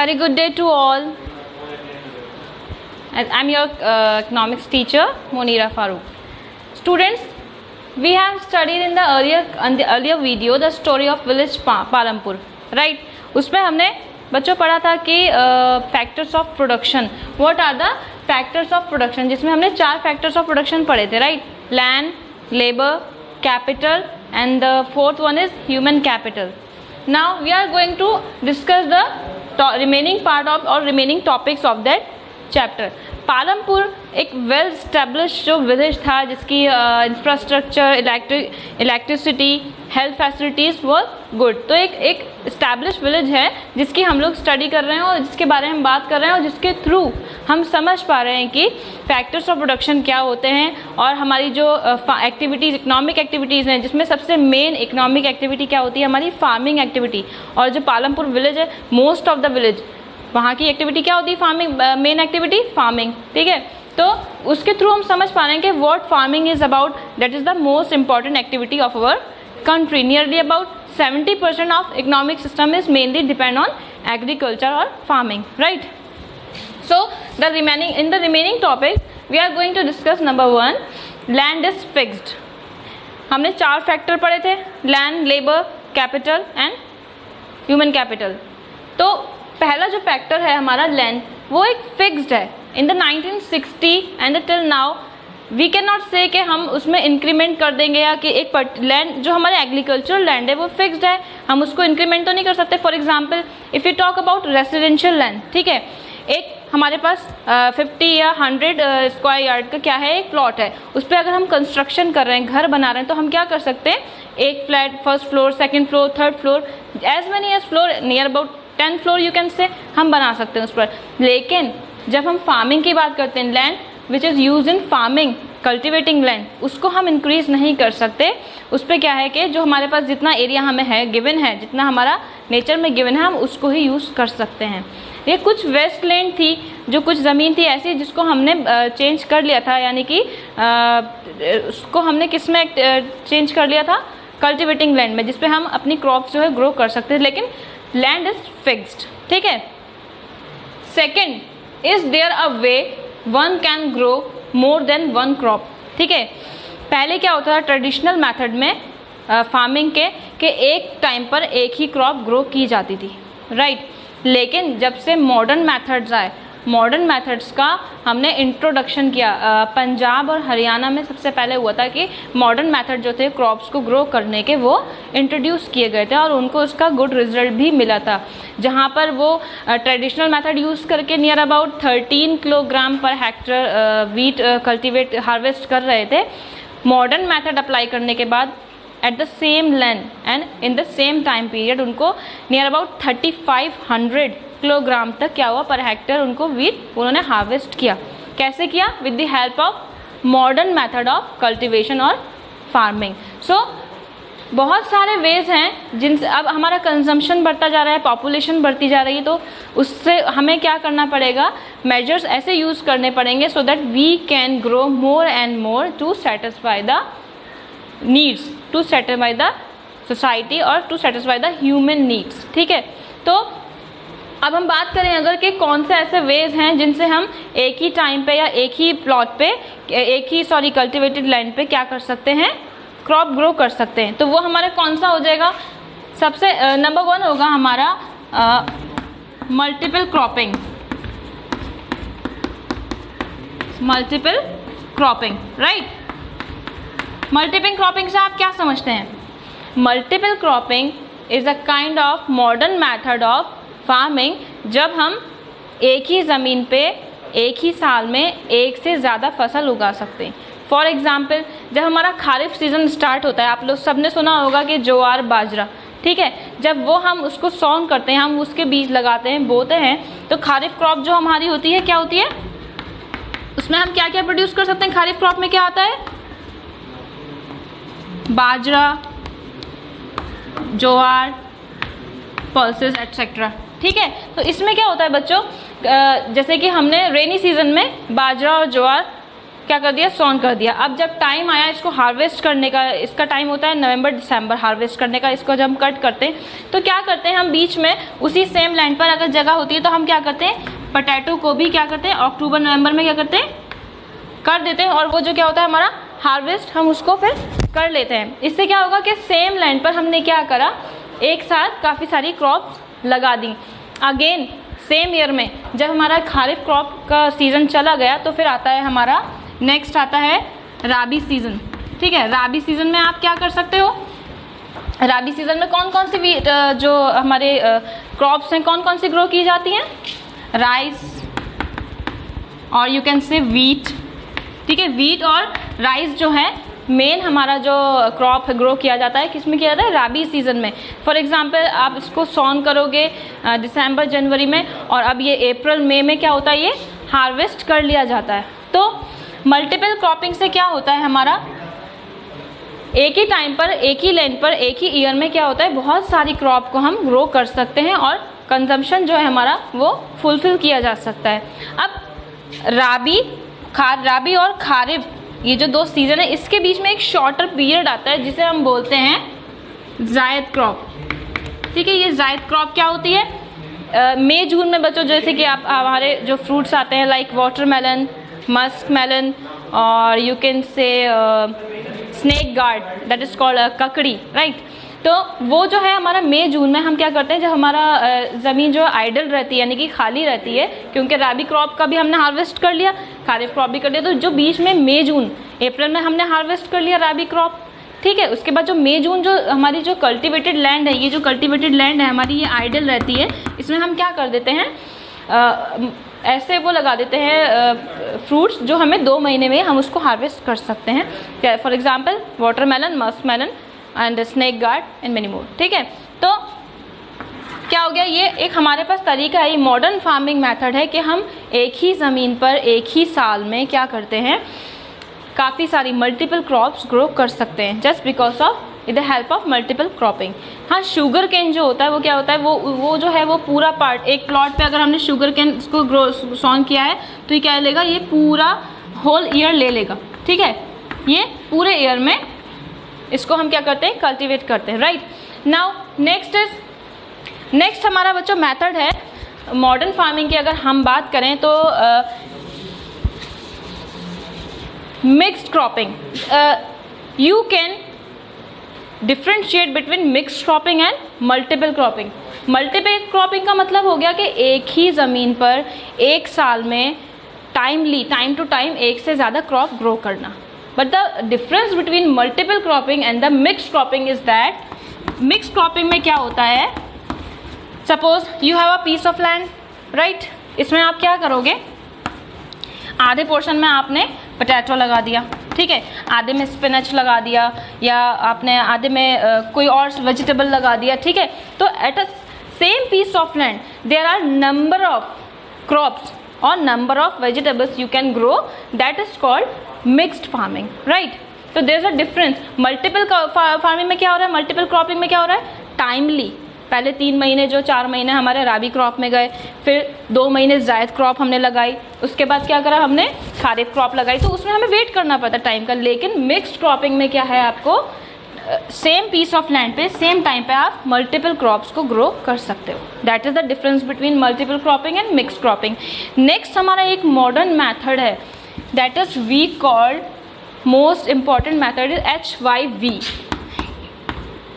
Very good day to all. I'm your economics teacher, Monira Farooq. Students, we have studied in the earlier video the story of village Palampur, right? उसमें हमने बच्चों पढ़ा था कि factors of production. What are the factors of production? जिसमें हमने 4 factors of production पढ़े थे, right? Land, labor, capital, and the fourth one is human capital. Now we are going to discuss the remaining part of or remaining topics of that chapter. Palampur एक well establish जो village था जिसकी infrastructure, electricity, health facilities वो good. तो एक establish village है जिसकी हम लोग स्टडी कर रहे हैं और जिसके बारे में हम बात कर रहे हैं और जिसके थ्रू हम समझ पा रहे हैं कि फैक्टर्स ऑफ प्रोडक्शन क्या होते हैं और हमारी जो एक्टिविटीज़, इकोनॉमिक एक्टिविटीज़ हैं, जिसमें सबसे मेन इकोनॉमिक एक्टिविटी क्या होती है, हमारी फार्मिंग एक्टिविटी. और जो पालमपुर विलेज है, मोस्ट ऑफ द विलेज, वहाँ की एक्टिविटी क्या होती है, फार्मिंग, मेन एक्टिविटी फार्मिंग. ठीक है, तो उसके थ्रू हम समझ पा रहे हैं कि what farming is about. That is the most important activity of our country. Nearly about 70% of economic system is mainly depend on agriculture or farming, right? So in the remaining topics we are going to discuss number 1, land is fixed. हमने 4 factor पढ़े थे, land, labor, capital and human capital. तो पहला जो factor है हमारा land, वो एक फिक्स्ड है. In the 1960 and till now we can not say कि हम उसमें इंक्रीमेंट कर देंगे या कि एक लैंड जो हमारे एग्रीकल्चरल लैंड है वो फिक्स्ड है, हम उसको इंक्रीमेंट तो नहीं कर सकते. For example if you talk about residential land, ठीक है, एक हमारे पास 50 या 100 स्क्वायर यार्ड का क्या है, एक प्लॉट है, उस पर अगर हम कंस्ट्रक्शन कर रहे हैं, घर बना रहे हैं, तो हम क्या कर सकते हैं, एक flat, first floor, second floor, third floor, as many as floor, near about 10 floor you can say हम बना सकते हैं उस पर. लेकिन जब हम फार्मिंग की बात करते हैं, land which is use in farming, cultivating land, उसको हम इंक्रीज़ नहीं कर सकते. उस पर क्या है कि जो हमारे पास जितना एरिया हमें है गिवन है, जितना हमारा नेचर में गिवन है, हम उसको ही यूज़ कर सकते हैं. ये कुछ वेस्ट लैंड थी, जो कुछ ज़मीन थी ऐसी जिसको हमने चेंज कर लिया था, यानी कि उसको हमने किस में चेंज कर लिया था, कल्टिवेटिंग लैंड में, जिसपे हम अपनी क्रॉप्स जो है ग्रो कर सकते हैं. लेकिन लैंड इज फिक्स्ड. ठीक है. Second, is there a way one can grow more than one crop. ठीक है, पहले क्या होता था ट्रेडिशनल मेथड में फार्मिंग के एक टाइम पर एक ही क्रॉप ग्रो की जाती थी, राइट. लेकिन जब से मॉडर्न मेथड्स आए, मॉडर्न मेथड्स का हमने इंट्रोडक्शन किया. पंजाब और हरियाणा में सबसे पहले हुआ था कि मॉडर्न मेथड जो थे क्रॉप्स को ग्रो करने के, वो इंट्रोड्यूस किए गए थे और उनको उसका गुड रिजल्ट भी मिला था. जहाँ पर वो ट्रेडिशनल मेथड यूज़ करके near about 13 kilogram per hectare wheat cultivate harvest कर रहे थे, मॉडर्न मेथड अप्लाई करने के बाद at the same land and in the same time period उनको नियर अबाउट 3500 किलोग्राम तक क्या हुआ पर हेक्टर उनको वीट उन्होंने हार्वेस्ट किया. कैसे किया? With the help of modern method of cultivation और फार्मिंग. सो बहुत सारे वेज हैं जिनसे अब हमारा कंजम्पशन बढ़ता जा रहा है, पॉपुलेशन बढ़ती जा रही है, तो उससे हमें क्या करना पड़ेगा, मेजर्स ऐसे यूज़ करने पड़ेंगे so that we can grow more and more to satisfy the needs, to satisfy the society और to satisfy the human needs. ठीक है, तो अब हम बात करें अगर कि कौन से ऐसे वेज हैं जिनसे हम एक ही टाइम पे या एक ही प्लॉट पे, कल्टिवेटेड लैंड पे क्या कर सकते हैं, क्रॉप ग्रो कर सकते हैं. तो वो हमारा कौन सा हो जाएगा, सबसे नंबर 1 होगा हमारा multiple cropping. Multiple cropping, right. Multiple cropping से आप क्या समझते हैं? Multiple cropping is a kind of modern method of farming, जब हम एक ही ज़मीन पे एक ही साल में एक से ज़्यादा फसल उगा सकते हैं. फॉर एग्ज़ाम्पल जब हमारा खारिफ सीज़न स्टार्ट होता है, आप लोग सब ने सुना होगा कि ज्वार बाजरा, ठीक है, जब वो हम उसको सॉन करते हैं, हम उसके बीज लगाते हैं, बोते हैं, तो खारिफ क्रॉप जो हमारी होती है क्या होती है, उसमें हम क्या क्या प्रोड्यूस कर सकते हैं. खारिफ क्रॉप में क्या आता है, बाजरा, ज्वार, पल्सेस एटसेट्रा. ठीक है, तो इसमें क्या होता है बच्चों, जैसे कि हमने रेनी सीजन में बाजरा और ज्वार क्या कर दिया, सॉन कर दिया। अब जब टाइम आया इसको हार्वेस्ट करने का, इसका टाइम होता है नवंबर दिसंबर हार्वेस्ट करने का, इसको जब हम कट करते हैं तो क्या करते हैं हम बीच में उसी सेम लैंड पर अगर जगह होती है तो हम क्या करते हैं पोटैटो को भी क्या करते हैं अक्टूबर नवंबर में क्या करते हैं कर देते हैं, और वो जो क्या होता है हमारा हार्वेस्ट हम उसको फिर कर लेते हैं। इससे क्या होगा कि सेम लैंड पर हमने क्या करा, एक साथ काफ़ी सारी क्रॉप्स लगा दी। अगेन सेम ईयर में जब हमारा खारिफ क्रॉप का सीज़न चला गया तो फिर आता है हमारा नेक्स्ट आता है राबी सीज़न। ठीक है, राबी सीज़न में आप क्या कर सकते हो, राबी सीज़न में कौन कौन सी जो हमारे क्रॉप्स हैं कौन कौन सी ग्रो की जाती हैं, राइस और यू कैन से वीट। ठीक है, वीट और राइस जो है मेन हमारा जो क्रॉप ग्रो किया जाता है, किस में किया जाता है, राबी सीज़न में। फॉर एग्जांपल आप इसको सॉन करोगे दिसंबर जनवरी में, और अब ये अप्रैल मई में क्या होता है, ये हार्वेस्ट कर लिया जाता है। तो मल्टीपल क्रॉपिंग से क्या होता है हमारा, एक ही टाइम पर एक ही लैंड पर एक ही ईयर में क्या होता है, बहुत सारी क्रॉप को हम ग्रो कर सकते हैं और कंजम्पशन जो है हमारा वो फुलफिल किया जा सकता है। अब राबी और खारिफ ये जो दो सीज़न है इसके बीच में एक शॉर्टर पीरियड आता है जिसे हम बोलते हैं जायद क्रॉप। ठीक है, ये जायद क्रॉप क्या होती है, मई जून में बच्चों जैसे कि आप हमारे जो फ्रूट्स आते हैं लाइक वाटरमेलन, मस्क मेलन और यू कैन से snake guard that is called ककड़ी, राइट। तो वो जो है हमारा मई जून में हम क्या करते हैं, जब हमारा ज़मीन जो आइडल रहती है यानी कि खाली रहती है, क्योंकि राबी क्रॉप का भी हमने हार्वेस्ट कर लिया, खारिफ क्रॉप भी कर लिया, तो जो बीच में मई जून अप्रैल में हमने हार्वेस्ट कर लिया राबी क्रॉप। ठीक है, उसके बाद जो मई जून जो हमारी जो कल्टिवेटेड लैंड है, ये जो कल्टिवेटेड लैंड है हमारी ये आइडल रहती है, इसमें हम क्या कर देते हैं ऐसे वो लगा देते हैं फ्रूट्स जो हमें 2 महीने में हम उसको हार्वेस्ट कर सकते हैं। For example watermelon, musk melon and snake gourd and many more. ठीक है, तो क्या हो गया, ये एक हमारे पास तरीका है, मॉडर्न फार्मिंग मेथड है कि हम एक ही ज़मीन पर एक ही साल में क्या करते हैं, काफ़ी सारी मल्टीपल क्रॉप्स ग्रो कर सकते हैं just because of with the help of multiple cropping. हाँ, शुगर केन जो होता है वो क्या होता है, वो जो है वो पूरा पार्ट एक प्लॉट पे अगर हमने शुगर केन इसको ग्रो सॉन किया है तो ये क्या लेगा, ये पूरा होल ईयर ले लेगा। ठीक है, ये पूरे ईयर में इसको हम क्या करते हैं, कल्टीवेट करते हैं, राइट। नाउ नेक्स्ट हमारा बच्चों मेथड है मॉडर्न फार्मिंग की। अगर हम बात करें तो mixed cropping, you can differentiate between mixed cropping and multiple cropping. Multiple cropping का मतलब हो गया कि एक ही ज़मीन पर एक साल में टाइम टू टाइम एक से ज़्यादा क्रॉप ग्रो करना। But the difference between multiple cropping and the mixed cropping is that mixed cropping में क्या होता है, suppose you have a piece of land, right? इसमें आप क्या करोगे, आधे पोर्शन में आपने पोटैटो लगा दिया, ठीक है, आधे में स्पिनच लगा दिया, या आपने आधे में कोई और वेजिटेबल लगा दिया। ठीक है, तो at a same piece of land there are number of crops or number of vegetables you can grow, that is called mixed farming, right? So there is a difference. Multiple farming में क्या हो रहा है, multiple cropping में क्या हो रहा है, टाइमली पहले 3 महीने जो 4 महीने हमारे राबी क्रॉप में गए, फिर 2 महीने जायद क्रॉप हमने लगाई, उसके बाद क्या करा हमने खारिफ क्रॉप लगाई, तो उसमें हमें वेट करना पड़ता टाइम का। लेकिन मिक्स्ड क्रॉपिंग में क्या है, आपको सेम पीस ऑफ लैंड पे सेम टाइम पे आप मल्टीपल क्रॉप्स को ग्रो कर सकते हो। That is the difference between multiple cropping and mixed cropping. Next हमारा एक मॉडर्न मेथड है, that is we called most important method is HYV।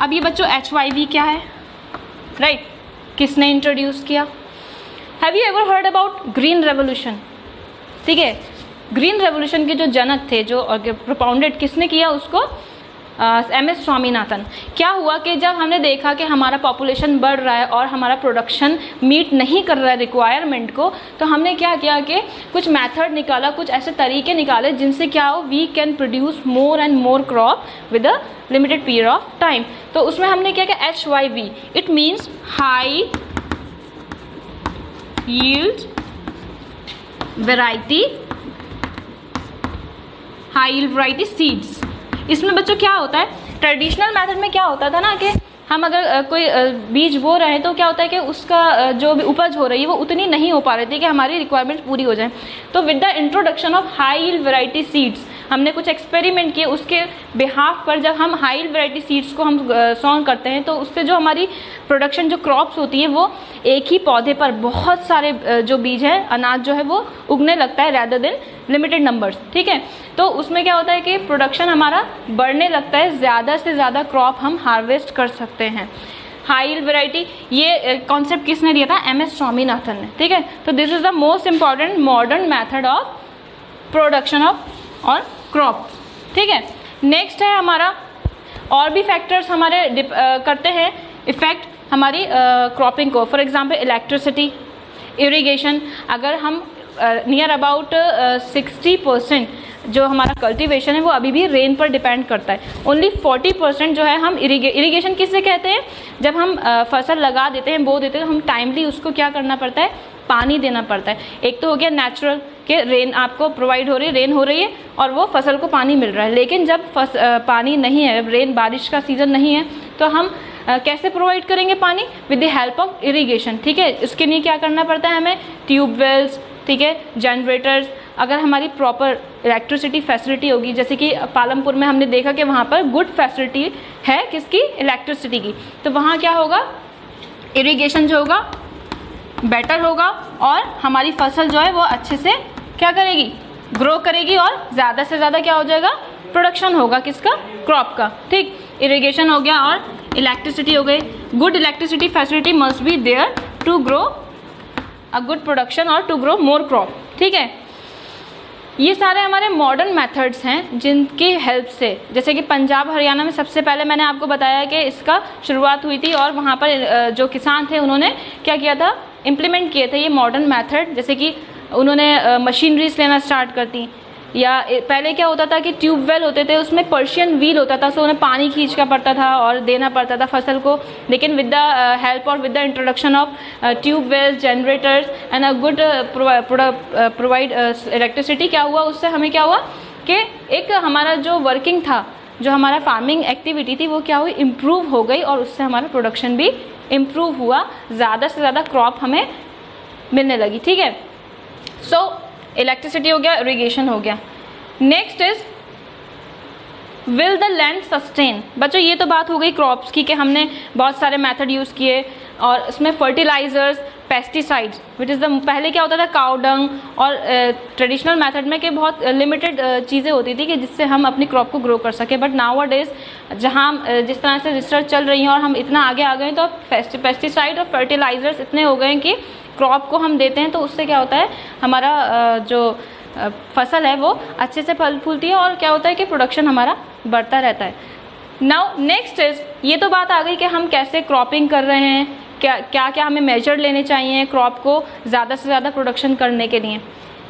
अब ये बच्चों HYV क्या है, राइट, किसने इंट्रोड्यूस किया, have you ever heard about green revolution? ठीक है, ग्रीन रेवोल्यूशन के जो जनक थे, जो प्रोपाउंडेड किसने किया उसको, MS स्वामीनाथन। क्या हुआ कि जब हमने देखा कि हमारा पॉपुलेशन बढ़ रहा है और हमारा प्रोडक्शन मीट नहीं कर रहा है रिक्वायरमेंट को, तो हमने क्या किया कि कुछ मेथड निकाला, कुछ ऐसे तरीके निकाले जिनसे क्या हो, we can produce more and more crop with a limited period of time. तो उसमें हमने क्या किया, HYV, it means high yield variety, high yield variety seeds. इसमें बच्चों क्या होता है, ट्रेडिशनल मेथड में क्या होता था ना कि हम अगर कोई बीज बो रहे हैं तो क्या होता है कि उसका जो भी उपज हो रही है वो उतनी नहीं हो पा रही थी कि हमारी रिक्वायरमेंट पूरी हो जाए। तो with the introduction of high yield variety seeds, हमने कुछ एक्सपेरिमेंट किए, उसके बिहाफ पर जब हम हाई यील्ड वैरायटी सीड्स को हम सॉन्ग करते हैं तो उससे जो हमारी प्रोडक्शन, जो क्रॉप्स होती हैं, वो एक ही पौधे पर बहुत सारे जो बीज है, अनाज जो है वो उगने लगता है रैदर देन लिमिटेड नंबर्स। ठीक है, तो उसमें क्या होता है कि प्रोडक्शन हमारा बढ़ने लगता है, ज़्यादा से ज़्यादा क्रॉप हम हार्वेस्ट कर सकते हैं। हाई यील्ड वैरायटी, ये कॉन्सेप्ट किसने दिया था? MS स्वामीनाथन ने। ठीक है, तो this is the most important modern method of production of और क्रॉप। ठीक है, नेक्स्ट है हमारा, और भी फैक्टर्स हमारे करते हैं इफ़ेक्ट हमारी क्रॉपिंग को। For example electricity, irrigation. अगर हम नियर अबाउट 60% जो हमारा कल्टीवेशन है वो अभी भी रेन पर डिपेंड करता है। ओनली 40% जो है हम इरिगेशन किससे कहते हैं? जब हम फसल लगा देते हैं, बो देते हैं, तो हम टाइमली उसको क्या करना पड़ता है? पानी देना पड़ता है। एक तो हो गया नेचुरल कि रेन आपको प्रोवाइड हो रही है, रेन हो रही है और वो फसल को पानी मिल रहा है। लेकिन जब पानी नहीं है, रेन, बारिश का सीज़न नहीं है, तो हम कैसे प्रोवाइड करेंगे पानी? With the help of irrigation. ठीक है, इसके लिए क्या करना पड़ता है हमें? ट्यूबवेल्स, ठीक है, जनरेटर्स। अगर हमारी प्रॉपर इलेक्ट्रिसिटी फैसिलिटी होगी, जैसे कि पालमपुर में हमने देखा कि वहाँ पर गुड फैसिलिटी है किसकी? इलेक्ट्रिसिटी की, तो वहाँ क्या होगा? इरिगेशन जो होगा बेटर होगा और हमारी फसल जो है वो अच्छे से क्या करेगी? ग्रो करेगी और ज़्यादा से ज़्यादा क्या हो जाएगा? प्रोडक्शन होगा किसका? क्रॉप का। ठीक, इरिगेशन हो गया और इलेक्ट्रिसिटी हो गई। Good electricity facility must be there to grow a good production और टू ग्रो मोर क्रॉप। ठीक है, ये सारे हमारे मॉडर्न मेथड्स हैं जिनकी हेल्प से, जैसे कि पंजाब हरियाणा में सबसे पहले मैंने आपको बताया कि इसका शुरुआत हुई थी और वहाँ पर जो किसान थे उन्होंने क्या किया था? इम्प्लीमेंट किए थे ये मॉडर्न मेथड। जैसे कि उन्होंने मशीनरीज लेना स्टार्ट कर दी, या पहले क्या होता था कि ट्यूबवेल होते थे, उसमें पर्शियन व्हील होता था, सो उन्हें पानी खींचना पड़ता था और देना पड़ता था फसल को। लेकिन विद द हेल्प और with the introduction of tube wells, generators and a good provide electricity, क्या हुआ? उससे हमें क्या हुआ कि एक हमारा जो वर्किंग था, जो हमारा फार्मिंग एक्टिविटी थी, वो क्या हुई? इम्प्रूव हो गई और उससे हमारा प्रोडक्शन भी इम्प्रूव हुआ, ज़्यादा से ज़्यादा क्रॉप हमें मिलने लगी। ठीक है, सो इलेक्ट्रिसिटी हो गया, इरिगेशन हो गया। Next is will the land sustain. बच्चों ये तो बात हो गई क्रॉप्स की कि हमने बहुत सारे मेथड यूज़ किए और इसमें fertilizers, pesticides, which is the, पहले क्या होता था काउ डंग, और ट्रेडिशनल मेथड में कि बहुत लिमिटेड चीज़ें होती थी कि जिससे हम अपनी क्रॉप को ग्रो कर सके। बट नाउ अ डेज जहाँ जिस तरह से रिसर्च चल रही है और हम इतना आगे आ गए हैं, तो पेस्टिसाइड और फर्टिलाइजर्स इतने हो गए हैं कि क्रॉप को हम देते हैं तो उससे क्या होता है? हमारा जो फसल है वो अच्छे से फल फूलती है और क्या होता है कि प्रोडक्शन हमारा बढ़ता रहता है। नाउ नेक्स्ट इज, ये तो बात आ गई कि हम कैसे क्रॉपिंग कर रहे हैं, क्या क्या हमें मेजर लेने चाहिए क्रॉप को ज़्यादा से ज़्यादा प्रोडक्शन करने के लिए।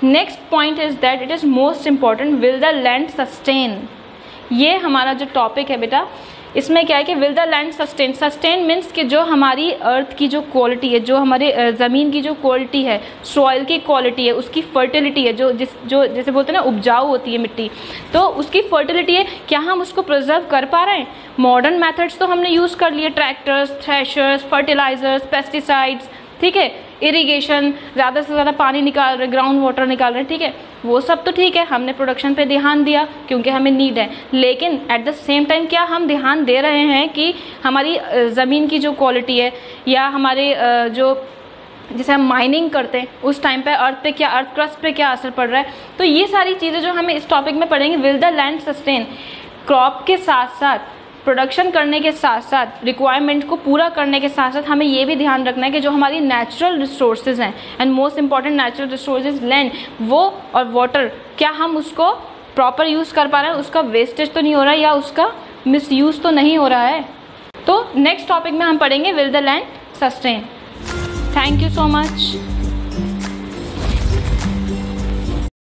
Next point is that it is most important, will the land sustain. ये हमारा जो टॉपिक है बेटा, इसमें क्या है कि will the land sustain. Sustain means कि जो हमारी अर्थ की जो क्वालिटी है, जो हमारे ज़मीन की जो क्वालिटी है, सॉइल की क्वालिटी है, उसकी फर्टिलिटी है, जो जैसे बोलते हैं ना उपजाऊ होती है मिट्टी, तो उसकी फर्टिलिटी है, क्या हम उसको प्रिजर्व कर पा रहे हैं? मॉडर्न मेथड्स तो हमने यूज़ कर लिए, ट्रैक्टर्स, थ्रेशर्स, फर्टिलाइजर्स, पेस्टिसाइड्स, ठीक है, इरिगेशन, ज़्यादा से ज़्यादा पानी निकाल रहे, ग्राउंड वाटर निकाल रहे, ठीक है, वो सब तो ठीक है, हमने प्रोडक्शन पे ध्यान दिया क्योंकि हमें नीड है। लेकिन एट द सेम टाइम क्या हम ध्यान दे रहे हैं कि हमारी ज़मीन की जो क्वालिटी है, या हमारे जो जैसे हम माइनिंग करते हैं उस टाइम पे अर्थ पे क्या, अर्थ क्रस्ट पे क्या असर पड़ रहा है? तो ये सारी चीज़ें जो हमें इस टॉपिक में पढ़ेंगे, will the land sustain, crop के साथ साथ, प्रोडक्शन करने के साथ साथ, रिक्वायरमेंट को पूरा करने के साथ साथ हमें ये भी ध्यान रखना है कि जो हमारी नेचुरल रिसोर्सेज हैं, and most important natural resources land, वो और वाटर, क्या हम उसको प्रॉपर यूज़ कर पा रहे हैं? उसका वेस्टेज तो नहीं हो रहा है या उसका मिसयूज़ तो नहीं हो रहा है? तो नेक्स्ट टॉपिक में हम पढ़ेंगे will the land sustain. Thank you so much.